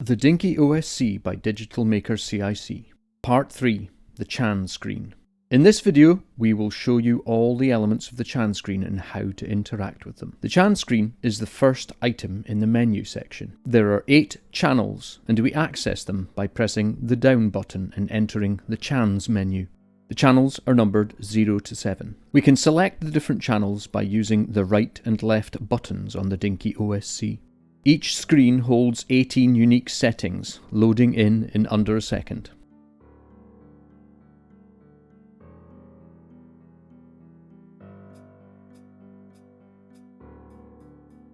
The DinkyOSC by Digital Maker CIC. Part 3. The CHN screen. In this video, we will show you all the elements of the CHN screen and how to interact with them. The CHN screen is the first item in the menu section. There are 8 channels, and we access them by pressing the down button and entering the CHNs menu. The channels are numbered 0 to 7. We can select the different channels by using the right and left buttons on the DinkyOSC. Each screen holds 18 unique settings, loading in under a second.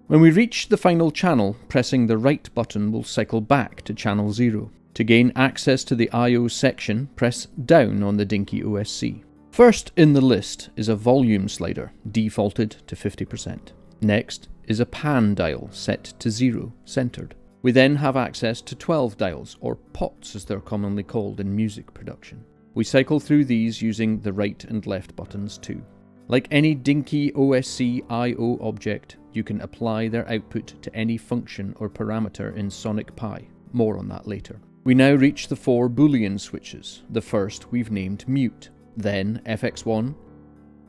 When we reach the final channel, pressing the right button will cycle back to channel 0. To gain access to the I/O section, press down on the DinkyOSC. First in the list is a volume slider, defaulted to 50%. Next is a pan dial set to 0, centered. We then have access to 12 dials, or pots as they're commonly called in music production. We cycle through these using the right and left buttons too. Like any DinkyOSC I/O object, you can apply their output to any function or parameter in Sonic Pi. More on that later. We now reach the 4 Boolean switches. The first we've named Mute, then FX1,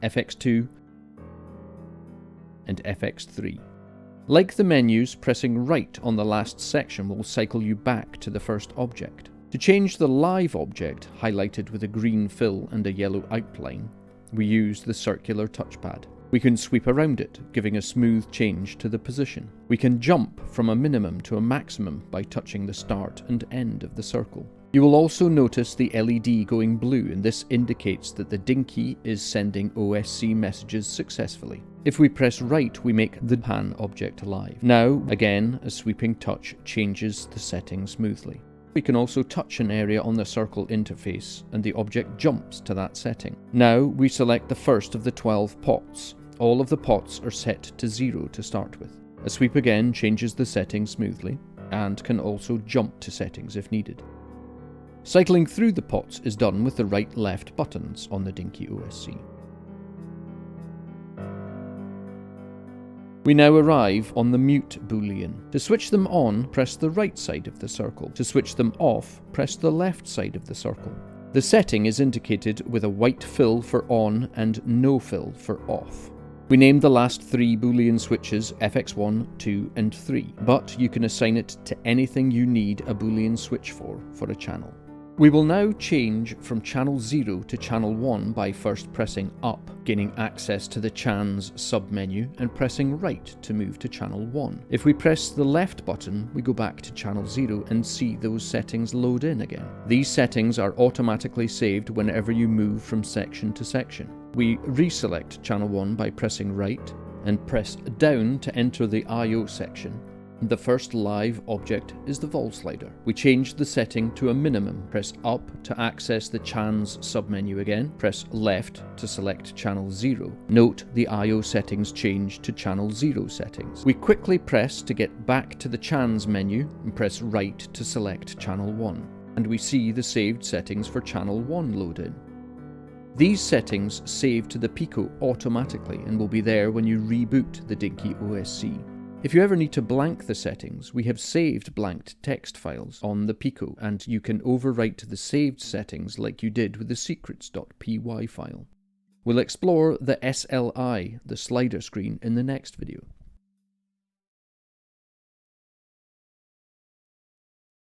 FX2, and FX3. Like the menus, pressing right on the last section will cycle you back to the first object. To change the live object, highlighted with a green fill and a yellow outline, we use the circular touchpad. We can sweep around it, giving a smooth change to the position. We can jump from a minimum to a maximum by touching the start and end of the circle. You will also notice the LED going blue, and this indicates that the Dinky is sending OSC messages successfully. If we press right, we make the pan object live. Now, again, a sweeping touch changes the setting smoothly. We can also touch an area on the circle interface, and the object jumps to that setting. Now, we select the first of the 12 pots. All of the pots are set to 0 to start with. A sweep again changes the setting smoothly, and can also jump to settings if needed. Cycling through the pots is done with the right-left buttons on the DinkyOSC. We now arrive on the Mute Boolean. To switch them on, press the right side of the circle. To switch them off, press the left side of the circle. The setting is indicated with a white fill for on and no fill for off. We named the last 3 Boolean switches FX1, 2, and 3, but you can assign it to anything you need a Boolean switch for a channel. We will now change from channel 0 to channel 1 by first pressing up, gaining access to the CHNs submenu, and pressing right to move to channel 1. If we press the left button, we go back to channel 0 and see those settings load in again. These settings are automatically saved whenever you move from section to section. We reselect channel 1 by pressing right, and press down to enter the I/O section. The first live object is the vol slider. We change the setting to a minimum, press up to access the CHNs submenu again, press left to select channel 0. Note the I/O settings change to channel 0 settings. We quickly press to get back to the CHNs menu and press right to select channel 1, and we see the saved settings for channel 1 load in. These settings save to the Pico automatically and will be there when you reboot the DinkyOSC. If you ever need to blank the settings, we have saved blanked text files on the Pico, and you can overwrite the saved settings like you did with the secrets.py file. We'll explore the SLI, the slider screen, in the next video.